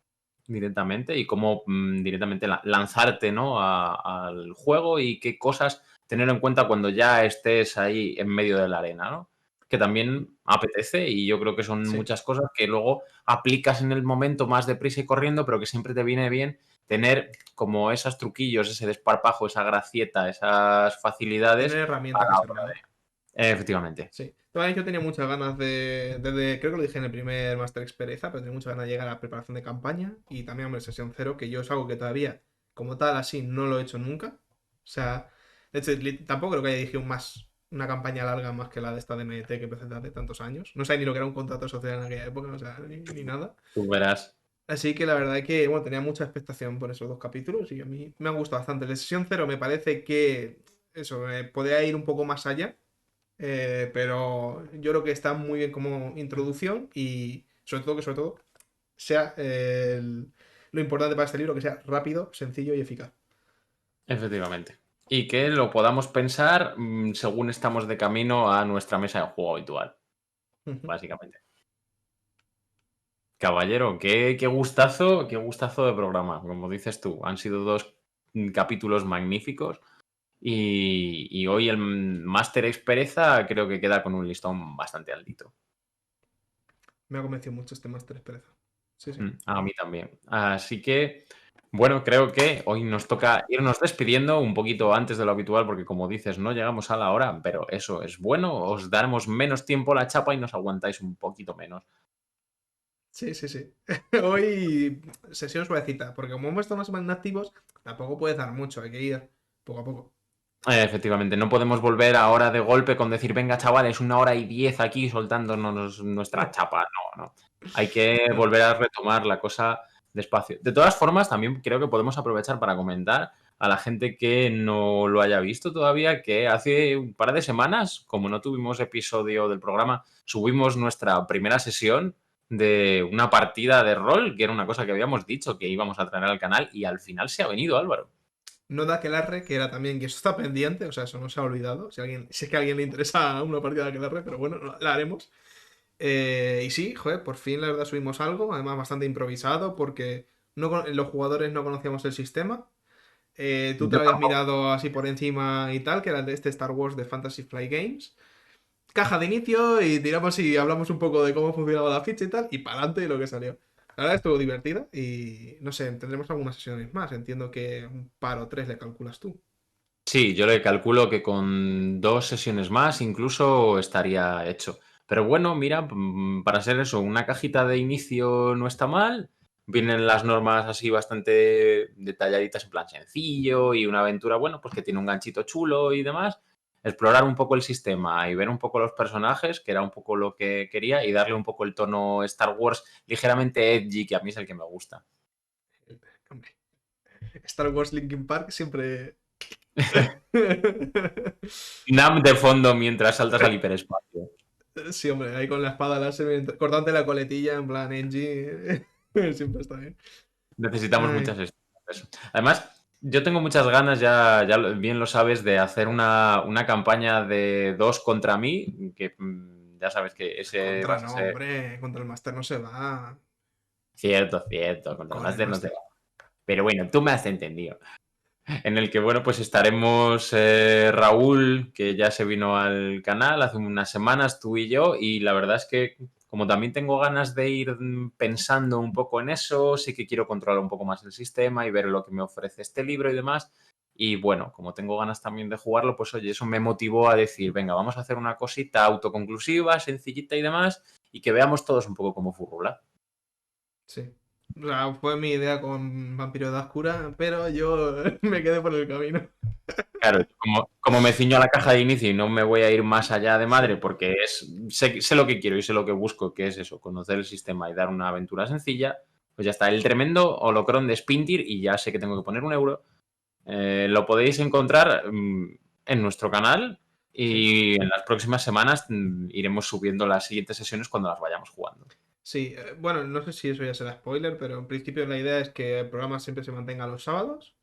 directamente y cómo directamente lanzarte, ¿no? Al juego y qué cosas tener en cuenta cuando ya estés ahí en medio de la arena, ¿no? Que también apetece y yo creo que son Sí. muchas cosas que luego aplicas en el momento más deprisa y corriendo, pero que siempre te viene bien tener como esos truquillos, ese desparpajo, esa gracieta, esas facilidades Tener a herramienta que la sirva, hora ¿no? de... Efectivamente. Sí. También yo tenía muchas ganas creo que lo dije en el primer Master Expereza, pero tenía muchas ganas de llegar a la preparación de campaña y también a mi sesión cero, que yo es algo que todavía, como tal, así, no lo he hecho nunca. O sea, de hecho, tampoco creo que haya dirigido una campaña larga más que la de esta de MDT que empecé hace tantos años. No sé ni lo que era un contrato social en aquella época, o sea, ni nada. Tú verás. Así que la verdad es que, bueno, tenía mucha expectación por esos dos capítulos y a mí me han gustado bastante. La sesión cero me parece que, eso, podría ir un poco más allá, pero yo creo que está muy bien como introducción y sobre todo, sea lo importante para este libro, que sea rápido, sencillo y eficaz. Efectivamente. Y que lo podamos pensar según estamos de camino a nuestra mesa de juego habitual, Ujú. básicamente. Caballero, qué gustazo de programa, como dices tú. Han sido dos capítulos magníficos y hoy el Máster Expereza creo que queda con un listón bastante altito. Me ha convencido mucho este Máster Pereza. Sí, sí. A mí también. Así que, bueno, creo que hoy nos toca irnos despidiendo un poquito antes de lo habitual, porque como dices, no llegamos a la hora, pero eso es bueno, os daremos menos tiempo la chapa y nos aguantáis un poquito menos. Sí, sí, sí. Hoy sesión suavecita, porque como hemos estado una semana inactivos, tampoco puede dar mucho, hay que ir poco a poco. Efectivamente, no podemos volver ahora de golpe con decir, venga, chavales, 1 hora y 10 aquí soltándonos nuestra chapa. No, no. Hay que No. volver a retomar la cosa despacio. De todas formas, también creo que podemos aprovechar para comentar a la gente que no lo haya visto todavía, que hace un par de semanas, como no tuvimos episodio del programa, subimos nuestra primera sesión de una partida de rol, que era una cosa que habíamos dicho que íbamos a traer al canal y al final se ha venido, Álvaro. No da Aquelarre, que era también, que eso está pendiente, o sea, eso no se ha olvidado. Si es que a alguien le interesa una partida de Aquelarre, pero bueno, la haremos. Y sí, joder, por fin la verdad subimos algo, además bastante improvisado, porque los jugadores no conocíamos el sistema. Tú te Yo lo habías tampoco. mirado así por encima y tal, que era de este Star Wars de Fantasy Flight Games. Caja de inicio y tiramos y hablamos un poco de cómo funcionaba la ficha y tal, y para adelante lo que salió. La verdad estuvo divertida y no sé, tendremos algunas sesiones más. Entiendo que un par o tres le calculas tú. Sí, yo le calculo que con 2 sesiones más incluso estaría hecho. Pero bueno, mira, para ser eso, una cajita de inicio no está mal. Vienen las normas así bastante detalladitas en plan sencillo y una aventura, bueno, pues que tiene un ganchito chulo y demás. Explorar un poco el sistema y ver un poco los personajes, que era un poco lo que quería, y darle un poco el tono Star Wars ligeramente edgy, que a mí es el que me gusta. Hombre, Star Wars Linkin Park siempre. Nam de fondo mientras saltas al hiperespacio. Sí, hombre, ahí con la espada láser cortante la coletilla en plan Engie. Siempre está bien. Necesitamos muchas Ay. estrellas. Además, yo tengo muchas ganas, ya bien lo sabes, de hacer una campaña de dos contra mí, que ya sabes que ese va Contra a no, ser hombre. Contra el Master no se va. cierto, cierto, contra el Con el máster no se Master. va. Pero bueno, tú me has entendido. En el que, bueno, pues estaremos Raúl, que ya se vino al canal hace unas semanas, tú y yo, y la verdad es que como también tengo ganas de ir pensando un poco en eso, sí que quiero controlar un poco más el sistema y ver lo que me ofrece este libro y demás. Y bueno, como tengo ganas también de jugarlo, pues oye, eso me motivó a decir, venga, vamos a hacer una cosita autoconclusiva, sencillita y demás, y que veamos todos un poco cómo furrula. Sí. O sea, fue mi idea con Vampiro de Oscura, pero yo me quedé por el camino. Claro, como me ciño a la caja de inicio y no me voy a ir más allá de Sí, madre porque sé lo que quiero y sé lo que busco, que es eso, conocer el sistema y dar una aventura sencilla, pues ya está, el tremendo holocrón de Spintir y ya sé que tengo que poner 1 euro. Lo podéis encontrar en nuestro canal sí. y en las próximas semanas iremos subiendo las siguientes sesiones cuando las vayamos jugando. Sí, bueno, no sé si eso ya será spoiler, pero en principio la idea es que el programa siempre se mantenga los sábados.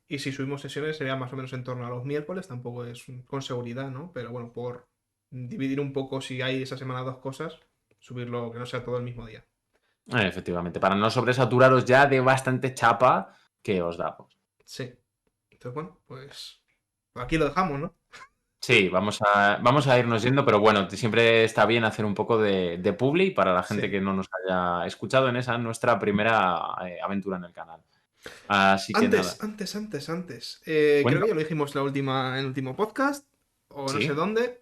Y si subimos sesiones sería más o menos en torno a los miércoles, tampoco es con seguridad, ¿no? Pero bueno, por dividir un poco si hay esa semana dos cosas, subirlo que no sea todo el mismo día. Efectivamente, para no sobresaturaros ya de bastante chapa que os damos. Sí. Entonces, bueno, pues aquí lo dejamos, ¿no? Sí, vamos a irnos yendo, pero bueno, siempre está bien hacer un poco de publi para la gente Sí. que no nos haya escuchado en esa nuestra primera aventura en el canal. Así que nada, Antes. Creo que cuento. ya lo dijimos en el último podcast, o no sé Sí, dónde.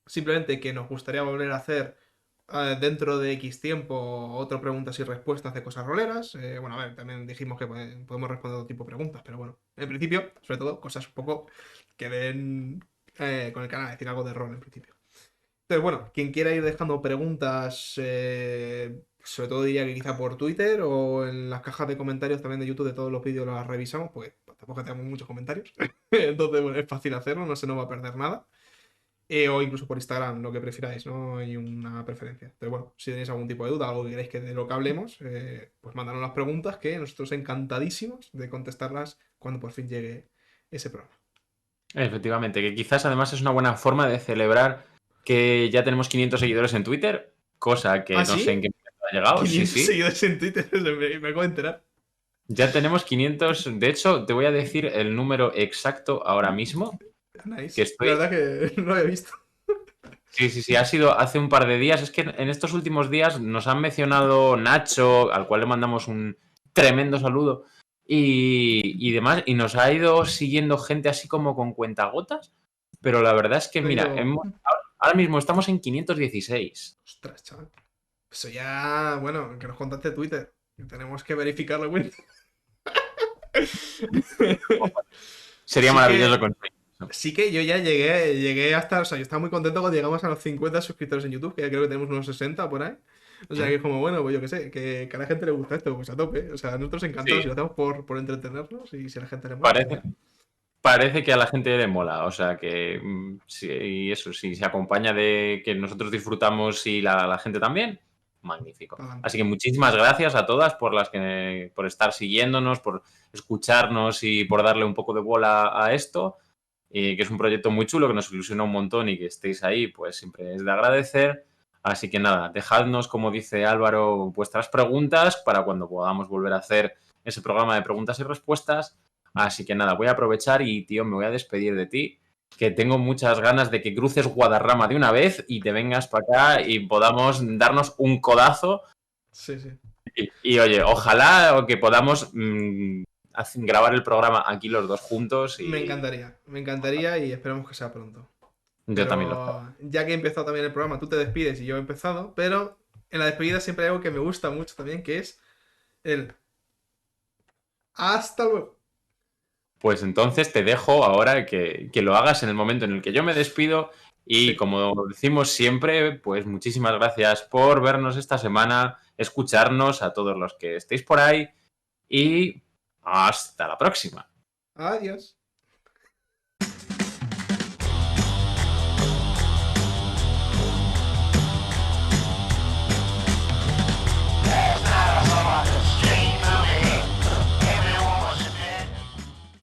Simplemente que nos gustaría volver a hacer dentro de X tiempo otro preguntas y respuestas de cosas roleras. Bueno, a ver, también dijimos que podemos responder todo tipo de preguntas, pero bueno, en principio, sobre todo, cosas un poco que den con el canal, decir algo de rol en principio. Entonces, bueno, quien quiera ir dejando preguntas, sobre todo diría que quizá por Twitter o en las cajas de comentarios también de YouTube de todos los vídeos las revisamos, porque tampoco tenemos muchos comentarios. Entonces, bueno, es fácil hacerlo, no se nos va a perder nada. O incluso por Instagram, lo que prefiráis, no hay una preferencia. Pero bueno, si tenéis algún tipo de duda, algo que queréis que de lo que hablemos, pues mandaros las preguntas que nosotros encantadísimos de contestarlas cuando por fin llegue ese programa. efectivamente, que quizás además es una buena forma de celebrar que ya tenemos 500 seguidores en Twitter, cosa que ¿Ah, no sé sí? en qué momento ha llegado. Sí, 500 sí. seguidores en Twitter, me acabo de enterar. Ya tenemos 500. De hecho, te voy a decir el número exacto ahora mismo, que Nice. La estoy. verdad que no lo había visto. Sí, sí, sí, ha sido hace un par de días. Es que en estos últimos días nos han mencionado Nacho, al cual le mandamos un tremendo saludo, y demás, y nos ha ido siguiendo gente así como con cuentagotas, pero la verdad es que, Ha mira, ido. ahora mismo estamos en 516. Ostras, chaval. Eso ya, bueno, que nos contaste Twitter. Tenemos que verificar la cuenta. Sería Sí maravilloso que conseguir eso. Sí que yo ya llegué hasta, o sea, yo estaba muy contento cuando llegamos a los 50 suscriptores en YouTube, que ya creo que tenemos unos 60 por ahí. O sea, que es como, bueno, pues yo qué sé, que a la gente le gusta esto, pues a tope. O sea, nosotros encantados, Sí, si lo hacemos por entretenernos y si a la gente le mola, pues parece, bien. parece que a la gente le mola, o sea que sí, y eso, si se acompaña de que nosotros disfrutamos y la gente también, magnífico. Adelante. Así que muchísimas gracias a todas por estar siguiéndonos, por escucharnos y por darle un poco de bola a esto, y que es un proyecto muy chulo, que nos ilusiona un montón y que estéis ahí, pues siempre es de agradecer. Así que nada, dejadnos, como dice Álvaro, vuestras preguntas para cuando podamos volver a hacer ese programa de preguntas y respuestas. Así que nada, voy a aprovechar y, tío, me voy a despedir de ti, que tengo muchas ganas de que cruces Guadarrama de una vez y te vengas para acá y podamos darnos un codazo. Sí, sí. Oye, ojalá que podamos grabar el programa aquí los dos juntos y Me encantaría y esperemos que sea pronto. yo también lo espero. Pero ya que he empezado también el programa, tú te despides y yo he empezado, pero en la despedida siempre hay algo que me gusta mucho también, que es el hasta luego. Pues entonces te dejo ahora que lo hagas en el momento en el que yo me despido y Sí. como decimos siempre, pues muchísimas gracias por vernos esta semana, escucharnos a todos los que estéis por ahí y hasta la próxima. Adiós.